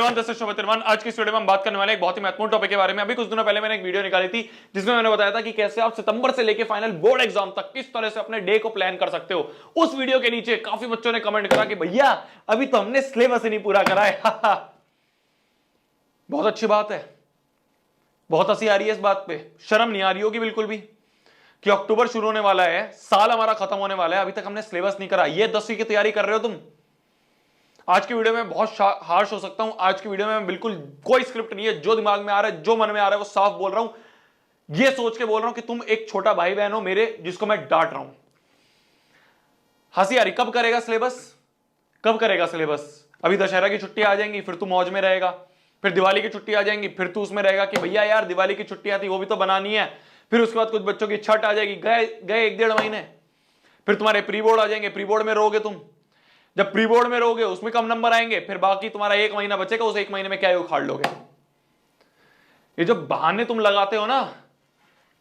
Everyone, this is शोभित तिरवन। आज की इस वीडियो में हम बात करने वाले एक बहुत ही महत्वपूर्ण टॉपिक के बारे में। अभी कुछ दिनों पहले मैंने एक वीडियो निकाली थी जिसमें मैंने बताया था कि कैसे आप सितंबर से लेके फाइनल बोर्ड एग्जाम तक किस तरह से अपने डे को प्लान कर सकते हो। उस वीडियो के नीचे काफी बच्चों ने कमेंट करा कि भैया अभी तो हमने सिलेबस ही नहीं पूरा करा है। बहुत अच्छी बात है, बहुत हंसी आ रही है इस बात पे, शर्म नहीं आ रही होगी बिल्कुल भी कि अक्टूबर शुरू होने वाला है, साल हमारा खत्म होने वाला है, अभी तक हमने सिलेबस नहीं करा। ये 10वीं की तैयारी कर रहे हो तुम। आज की वीडियो में बहुत हार्श हो सकता हूं। आज की वीडियो में बिल्कुल कोई स्क्रिप्ट नहीं है, जो दिमाग में आ रहा है, जो मन में आ रहा है वो साफ बोल रहा हूं। ये सोच के बोल रहा हूं कि तुम एक छोटा भाई बहन हो मेरे, जिसको मैं डांट रहा हूं। हंसी आ रही, कब करेगा सिलेबस, कब करेगा सिलेबस? अभी दशहरा की छुट्टी आ जाएंगी, फिर तू मौज में रहेगा। फिर दिवाली की छुट्टी आ जाएंगी, फिर तू उसमें रहेगा कि भैया यार दिवाली की छुट्टी आती वो भी तो बनानी है। फिर उसके बाद कुछ बच्चों की छठ आ जाएगी, गए 1-1.5 महीने। फिर तुम्हारे प्री बोर्ड आ जाएंगे, प्री बोर्ड में रहोगे तुम। जब प्री बोर्ड में रहोगे उसमें कम नंबर आएंगे, फिर बाकी तुम्हारा 1 महीना बचेगा, उस 1 महीने में क्या उखाड़ लोगे। ये जो बहाने तुम लगाते हो ना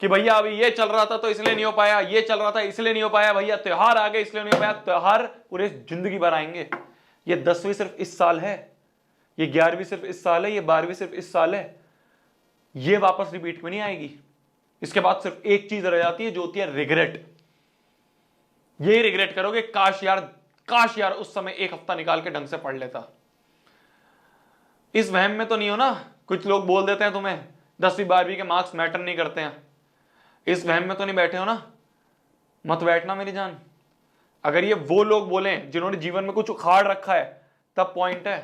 कि भैया अभी ये चल रहा था तो इसलिए नहीं हो पाया, ये चल रहा था इसलिए नहीं हो पाया, भैया त्योहार आ गए इसलिए नहीं हो पाया। त्योहार पूरे जिंदगी भर आएंगे। ये 10वीं सिर्फ इस साल है, ये 11वीं सिर्फ इस साल है, ये 12वीं सिर्फ इस साल है। ये वापस रिपीट में नहीं आएगी। इसके बाद सिर्फ एक चीज रह जाती है जो होती है रिग्रेट। यही रिग्रेट करोगे, काश यार उस समय 1 हफ्ता निकाल के ढंग से पढ़ लेता। इस वहम में तो नहीं हो ना, कुछ लोग बोल देते हैं तुम्हें 10वीं 12वीं के मार्क्स मैटर नहीं करते हैं। इस वहम में तो नहीं बैठे हो ना, मत बैठना मेरी जान। अगर ये वो लोग बोलें जिन्होंने जीवन में कुछ उखाड़ रखा है तब पॉइंट है।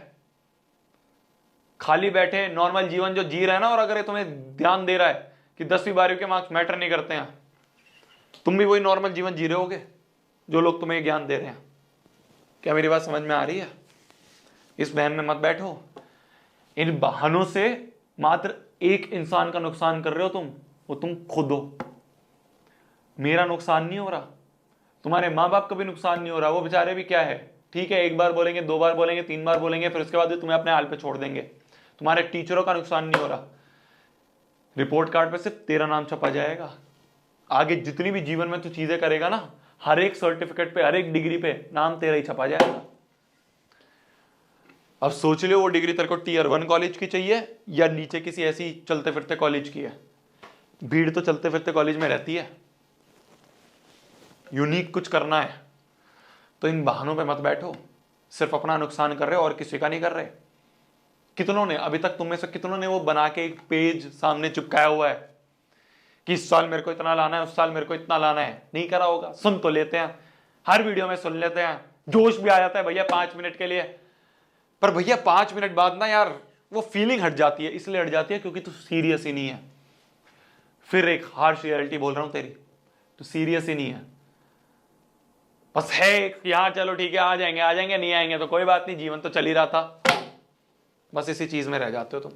खाली बैठे नॉर्मल जीवन जो जी रहे हैं ना, और अगर ये तुम्हें ध्यान दे रहा है कि 10वीं 12वीं के मार्क्स मैटर नहीं करते हैं, तुम भी वही नॉर्मल जीवन जी रहे होगे जो लोग तुम्हें ज्ञान दे रहे हैं। क्या मेरी बात समझ में आ रही है? इस बहन में मत बैठो। इन बहानों से मात्र एक इंसान का नुकसान कर रहे हो तुम, वो तुम खुद हो। मेरा नुकसान नहीं हो रहा, तुम्हारे माँ बाप का भी नुकसान नहीं हो रहा। वो बेचारे भी क्या है, ठीक है, 1 बार बोलेंगे, 2 बार बोलेंगे, 3 बार बोलेंगे, फिर उसके बाद भी तुम्हें अपने हाल पे छोड़ देंगे। तुम्हारे टीचरों का नुकसान नहीं हो रहा। रिपोर्ट कार्ड पे सिर्फ तेरा नाम छपा जाएगा। आगे जितनी भी जीवन में तू चीजें करेगा ना, हर एक सर्टिफिकेट पे, हर एक डिग्री पे नाम तेरा ही छपा जाएगा। अब सोच लो वो डिग्री तेरे को Tier 1 कॉलेज की चाहिए या नीचे किसी ऐसी चलते फिरते कॉलेज की है। भीड़ तो चलते फिरते कॉलेज में रहती है। यूनिक कुछ करना है तो इन बहानों पे मत बैठो। सिर्फ अपना नुकसान कर रहे हो और किसी का नहीं कर रहे। कितनों ने अभी तक, तुम में से कितनों ने वो बना के एक पेज सामने चिपकाया हुआ है कि इस साल मेरे को इतना लाना है, उस साल मेरे को इतना लाना है? नहीं करा होगा। सुन तो लेते हैं, हर वीडियो में सुन लेते हैं, जोश भी आ जाता है भैया 5 मिनट के लिए। पर भैया 5 मिनट बाद ना यार वो फीलिंग हट जाती है। इसलिए हट जाती है क्योंकि तू सीरियस ही नहीं है। फिर एक हार्श रियलिटी बोल रहा हूं तेरी, तू सीरियस ही नहीं है। बस है एक यहां, चलो ठीक है आ जाएंगे, नहीं आएंगे तो कोई बात नहीं, जीवन तो चल ही रहा था। बस इसी चीज में रह जाते हो तुम।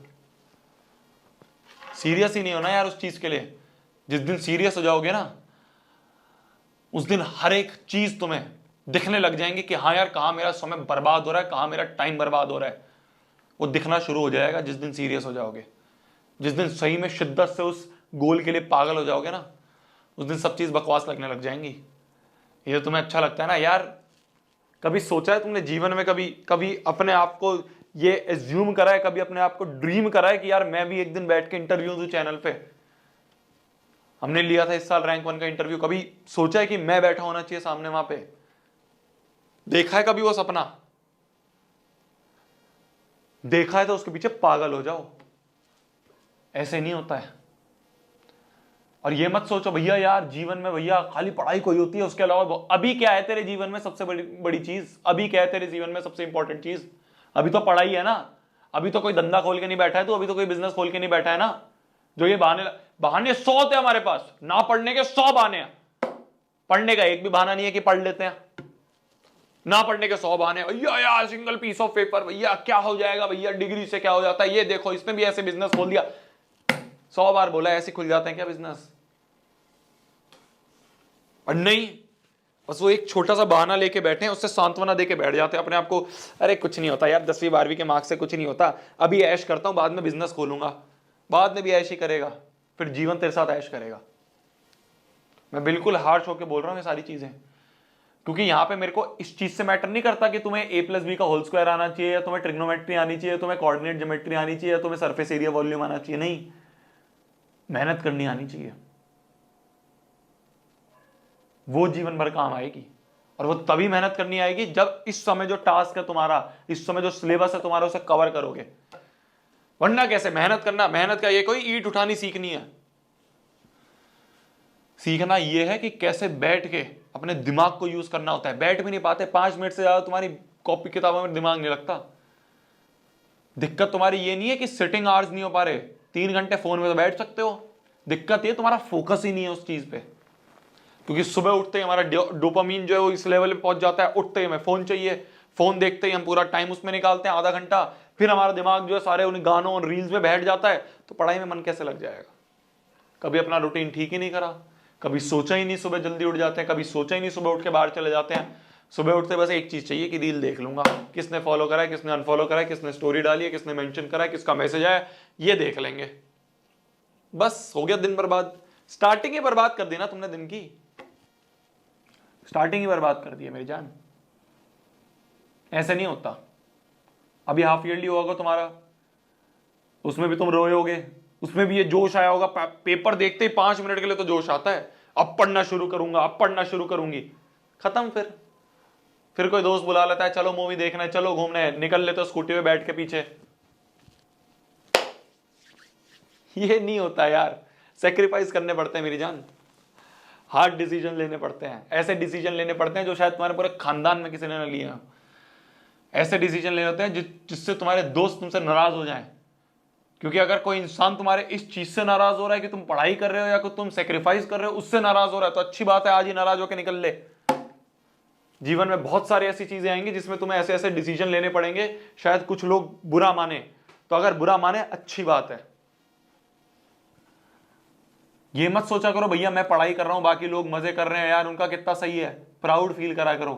सीरियस ही नहीं हो ना यार उस चीज के लिए। जिस दिन सीरियस हो जाओगे ना, उस दिन हर एक चीज तुम्हें दिखने लग जाएंगी कि हाँ यार कहां मेरा समय बर्बाद हो रहा है, कहां मेरा टाइम बर्बाद हो रहा है। वो दिखना शुरू हो जाएगा जिस दिन सीरियस हो जाओगे। जिस दिन सही में शिद्दत से उस गोल के लिए पागल हो जाओगे ना, उस दिन सब चीज बकवास लगने लग जाएंगी। ये तुम्हें अच्छा लगता है ना यार। कभी सोचा है तुमने जीवन में, कभी अपने आप को ये एज्यूम करा है, कभी अपने आप को ड्रीम करा है कि यार मैं भी एक दिन बैठ के इंटरव्यू दूं चैनल पे? हमने लिया था इस साल रैंक 1 का इंटरव्यू। कभी सोचा है कि मैं बैठा होना चाहिए सामने वहां पे? देखा है कभी वो सपना? देखा है तो उसके पीछे पागल हो जाओ। ऐसे नहीं होता है। और ये मत सोचो भैया यार जीवन में भैया खाली पढ़ाई कोई होती है, उसके अलावा अभी क्या है तेरे जीवन में सबसे बड़ी चीज? अभी क्या है तेरे जीवन में सबसे इंपॉर्टेंट चीज? अभी तो पढ़ाई है ना। अभी तो कोई धंधा खोल के नहीं बैठा है तू, अभी तो कोई बिजनेस खोल के नहीं बैठा है ना। जो ये बहाने 100 थे हमारे पास, ना पढ़ने के 100 बहाने हैं। पढ़ने का एक भी बहाना नहीं है कि पढ़ लेते हैं। ना पढ़ने के 100 बहाने। भैया यार सिंगल पीस ऑफ पेपर, भैया क्या हो जाएगा, भैया डिग्री से क्या हो जाता है, ये देखो इसने भी ऐसे बिजनेस खोल दिया। 100 बार बोला ऐसे खुल जाते हैं क्या बिजनेस? और नहीं, बस वो एक छोटा सा बहाना लेके बैठे हैं, उससे सांत्वना देके बैठ जाते हैं अपने आप को। अरे कुछ नहीं होता यार, 10वीं 12वीं के मार्क्स से कुछ नहीं होता, अभी ऐश करता हूं, बाद में बिजनेस खोलूंगा। बाद में भी ऐश ही करेगा, फिर जीवन तेरे साथ ऐश करेगा। मैं बिल्कुल हार्श होकर बोल रहा हूं ये सारी चीजें, क्योंकि यहां पे मेरे को इस चीज से मैटर नहीं करता कि तुम्हें a+b का होल स्क्वायर आना चाहिए, या तुम्हें ट्रिग्नोमेट्री आनी चाहिए, तुम्हें कोऑर्डिनेट ज्योमेट्री आनी चाहिए, या तुम्हें सरफेस एरिया वॉल्यूम आना चाहिए। नहीं, मेहनत करनी आनी चाहिए। वो जीवन भर काम आएगी, और वो तभी मेहनत करनी आएगी जब इस समय जो टास्क है तुम्हारा, इस समय जो सिलेबस है तुम्हारा, उसे कवर करोगे। वरना कैसे मेहनत करना? मेहनत का ये कोई ईंट उठानी सीखनी है। सीखना यह है कि कैसे बैठ के अपने दिमाग को यूज करना होता है। बैठ भी नहीं पाते, 5 मिनट से ज्यादा तुम्हारी कॉपी किताबों में दिमाग नहीं लगता। दिक्कत तुम्हारी ये नहीं है कि सिटिंग आवर्स नहीं हो पा रहे, 3 घंटे फोन में तो बैठ सकते हो। दिक्कत ये तुम्हारा फोकस ही नहीं है उस चीज पे। क्योंकि सुबह उठते ही हमारा डोपामीन जो है वो इस लेवल पे पहुंच जाता है, उठते ही हमें फोन चाहिए, फोन देखते ही हम पूरा टाइम उसमें निकालते हैं, आधा घंटा, फिर हमारा दिमाग जो है सारे उन गानों और रील्स में बैठ जाता है, तो पढ़ाई में मन कैसे लग जाएगा? कभी अपना रूटीन ठीक ही नहीं करा, कभी सोचा ही नहीं सुबह जल्दी उठ जाते हैं, कभी सोचा ही नहीं सुबह उठ के बाहर चले जाते हैं। सुबह उठते बस एक चीज चाहिए कि रील देख लूंगा, किसने फॉलो करा है, किसने अनफॉलो करा है, किसने स्टोरी डाली है, किसने मेंशन करा है, किसका मैसेज आया, ये देख लेंगे। बस हो गया दिन बर्बाद। स्टार्टिंग ही बर्बाद कर दी ना तुमने दिन की, स्टार्टिंग ही बर्बाद कर दी है मेरी जान। ऐसे नहीं होता। अभी हाफ ईयरली होगा तुम्हारा, उसमें भी तुम रोए होगे, उसमें भी ये जोश आया होगा। पेपर देखते ही 5 मिनट के लिए तो जोश आता है, अब पढ़ना शुरू करूंगा, अब पढ़ना शुरू करूंगी। खत्म। फिर कोई दोस्त बुला लेता है, चलो मूवी देखना है, चलो घूमने है, निकल लेते हो स्कूटी पे बैठ के पीछे। ये नहीं होता यार, सेक्रीफाइस करने पड़ते हैं मेरी जान। हार्ड डिसीजन लेने पड़ते हैं, ऐसे डिसीजन लेने पड़ते हैं जो शायद तुम्हारे पूरे खानदान में किसी ने ना लिया। ऐसे डिसीजन लेने होते हैं जिससे तुम्हारे दोस्त तुमसे नाराज हो जाएं। क्योंकि अगर कोई इंसान तुम्हारे इस चीज से नाराज हो रहा है कि तुम पढ़ाई कर रहे हो या कि तुम सेक्रीफाइस कर रहे हो, उससे नाराज हो रहा है, तो अच्छी बात है, आज ही नाराज होकर निकल ले। जीवन में बहुत सारी ऐसी चीजें आएंगी जिसमें तुम्हें ऐसे ऐसे डिसीजन लेने पड़ेंगे। शायद कुछ लोग बुरा माने, तो अगर बुरा माने अच्छी बात है। ये मत सोचा करो भैया मैं पढ़ाई कर रहा हूं, बाकी लोग मजे कर रहे हैं यार, उनका कितना सही है। प्राउड फील करा करो।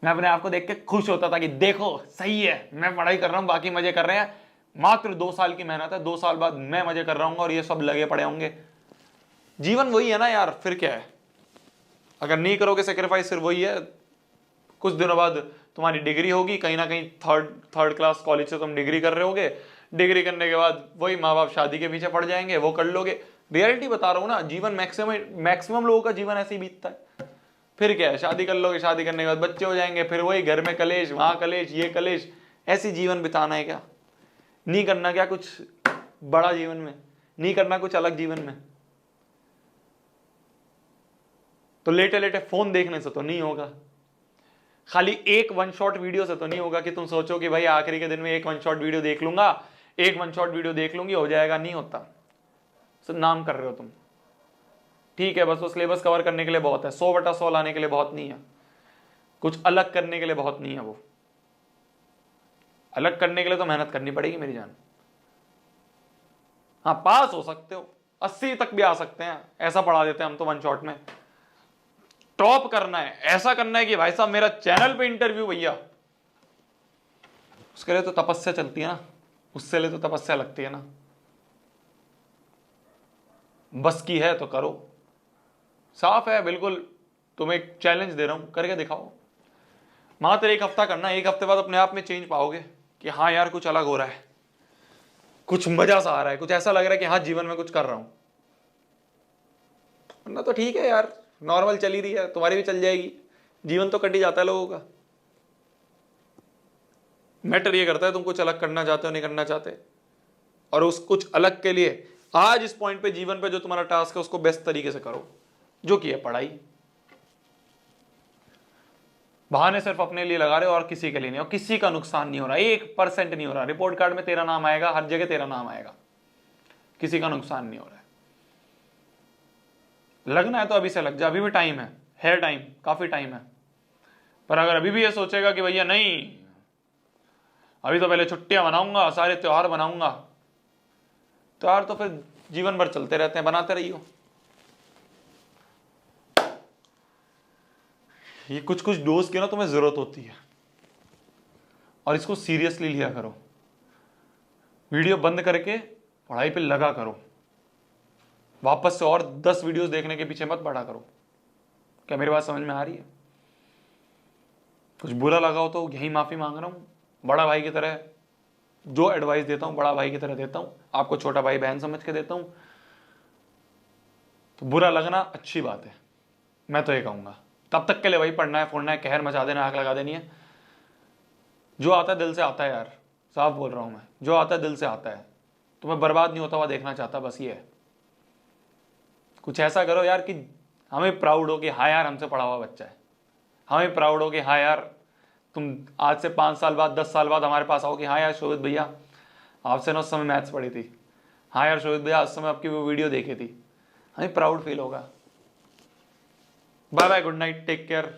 मैं अपने आप को देख के खुश होता था कि देखो सही है, मैं पढ़ाई कर रहा हूं, बाकी मजे कर रहे हैं। मात्र 2 साल की मेहनत है, 2 साल बाद मैं मजे कर रहा हूं और ये सब लगे पड़े होंगे। जीवन वही है ना यार, फिर क्या है? अगर नहीं करोगे सेक्रीफाइस, फिर वही है, कुछ दिनों बाद तुम्हारी डिग्री होगी, कहीं ना कहीं थर्ड क्लास कॉलेज से तुम डिग्री कर रहे होगे। डिग्री करने के बाद वही माँ बाप शादी के पीछे पड़ जाएंगे, वो कर लोगे। रियलिटी बता रहा हूं ना, जीवन मैक्सिमम लोगों का जीवन ऐसे ही बीतता है। फिर क्या है, शादी कर लोगे, शादी करने के बाद बच्चे हो जाएंगे, फिर वही घर में कलेश, वहां कलेश, ये कलेश। ऐसी जीवन बिताना है क्या? नहीं करना क्या कुछ बड़ा जीवन में, नहीं करना कुछ अलग जीवन में। तो लेटे लेटे फोन देखने से तो नहीं होगा, खाली एक 1 शॉट वीडियो से तो नहीं होगा कि तुम सोचो कि भाई आखिरी के दिन में एक 1 शॉट वीडियो देख लूंगा, एक 1 शॉट वीडियो देख लूंगी, हो जाएगा। नहीं होता। सिर्फ नाम कर रहे हो तुम, ठीक है, बस वो सिलेबस कवर करने के लिए बहुत है, 100/100 लाने के लिए बहुत नहीं है, कुछ अलग करने के लिए बहुत नहीं है। वो अलग करने के लिए तो मेहनत करनी पड़ेगी मेरी जान। हाँ, पास हो सकते हो, 80 तक भी आ सकते हैं, ऐसा पढ़ा देते हैं हम तो 1 शॉट में। टॉप करना है, ऐसा करना है कि भाई साहब मेरा चैनल पे इंटरव्यू भैया, उसके लिए तो तपस्या चलती है ना, उससे लिए तो तपस्या लगती है ना। बस की है तो करो, साफ है बिल्कुल। तुम्हें एक चैलेंज दे रहा हूं, करके दिखाओ। मात्र 1 हफ्ता करना, 1 हफ्ते बाद अपने आप में चेंज पाओगे कि हाँ यार कुछ अलग हो रहा है, कुछ मजा सा आ रहा है, कुछ ऐसा लग रहा है कि हाँ जीवन में कुछ कर रहा हूं। वरना तो ठीक है यार, नॉर्मल चल ही रही है, तुम्हारी भी चल जाएगी, जीवन तो कट ही जाता है लोगों का। मैटर ये करता है तुम कुछ अलग करना चाहते हो नहीं करना चाहते, और उस कुछ अलग के लिए आज इस पॉइंट पे जीवन पे जो तुम्हारा टास्क है उसको बेस्ट तरीके से करो, जो कि है पढ़ाई। बहाने सिर्फ अपने लिए लगा रहे हो और किसी के लिए नहीं, और किसी का नुकसान नहीं हो रहा, 1% नहीं हो रहा। रिपोर्ट कार्ड में तेरा नाम आएगा, हर जगह तेरा नाम आएगा, किसी का नुकसान नहीं हो रहा है। लगना है तो अभी से लग जा, अभी भी टाइम है टाइम, काफी टाइम है। पर अगर अभी भी ये सोचेगा कि भैया नहीं, अभी तो पहले छुट्टियां मनाऊंगा, सारे त्योहार मनाऊंगा, त्योहार तो फिर जीवन भर चलते रहते हैं, बनाते रहियो। ये कुछ कुछ डोज की ना तुम्हें जरूरत होती है, और इसको सीरियसली लिया करो। वीडियो बंद करके पढ़ाई पे लगा करो, वापस से और 10 वीडियोस देखने के पीछे मत पड़ा करो, क्या मेरी बात समझ में आ रही है? कुछ बुरा लगा हो तो यही माफी मांग रहा हूँ, बड़ा भाई की तरह जो एडवाइस देता हूँ बड़ा भाई की तरह देता हूँ, आपको छोटा भाई बहन समझ के देता हूँ। तो बुरा लगना अच्छी बात है, मैं तो ये कहूंगा। तब तक के लिए वही पढ़ना है, फोड़ना है, कहर मचा देना, आग लगा देनी है। जो आता है दिल से आता है यार, साफ बोल रहा हूं मैं, जो आता है दिल से आता है। तो मैं बर्बाद नहीं होता हुआ देखना चाहता, बस ये है। कुछ ऐसा करो यार कि हमें प्राउड हो कि हाँ यार हमसे पढ़ा हुआ बच्चा है, हमें प्राउड हो कि हाँ यार तुम आज से 5 साल बाद 10 साल बाद हमारे पास आओ कि हाँ यार शोभित भैया आपसे ना उस समय मैथ्स पढ़ी थी, हाँ यार शोभित भैया उस समय आपकी वो वीडियो देखी थी, हमें प्राउड फील होगा। Bye bye, good night, take care.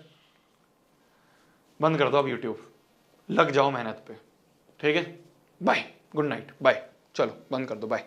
बंद कर दो अब यूट्यूब, लग जाओ मेहनत पे, ठीक है? बाय, गुड नाइट, बाय, चलो बंद कर दो, बाय।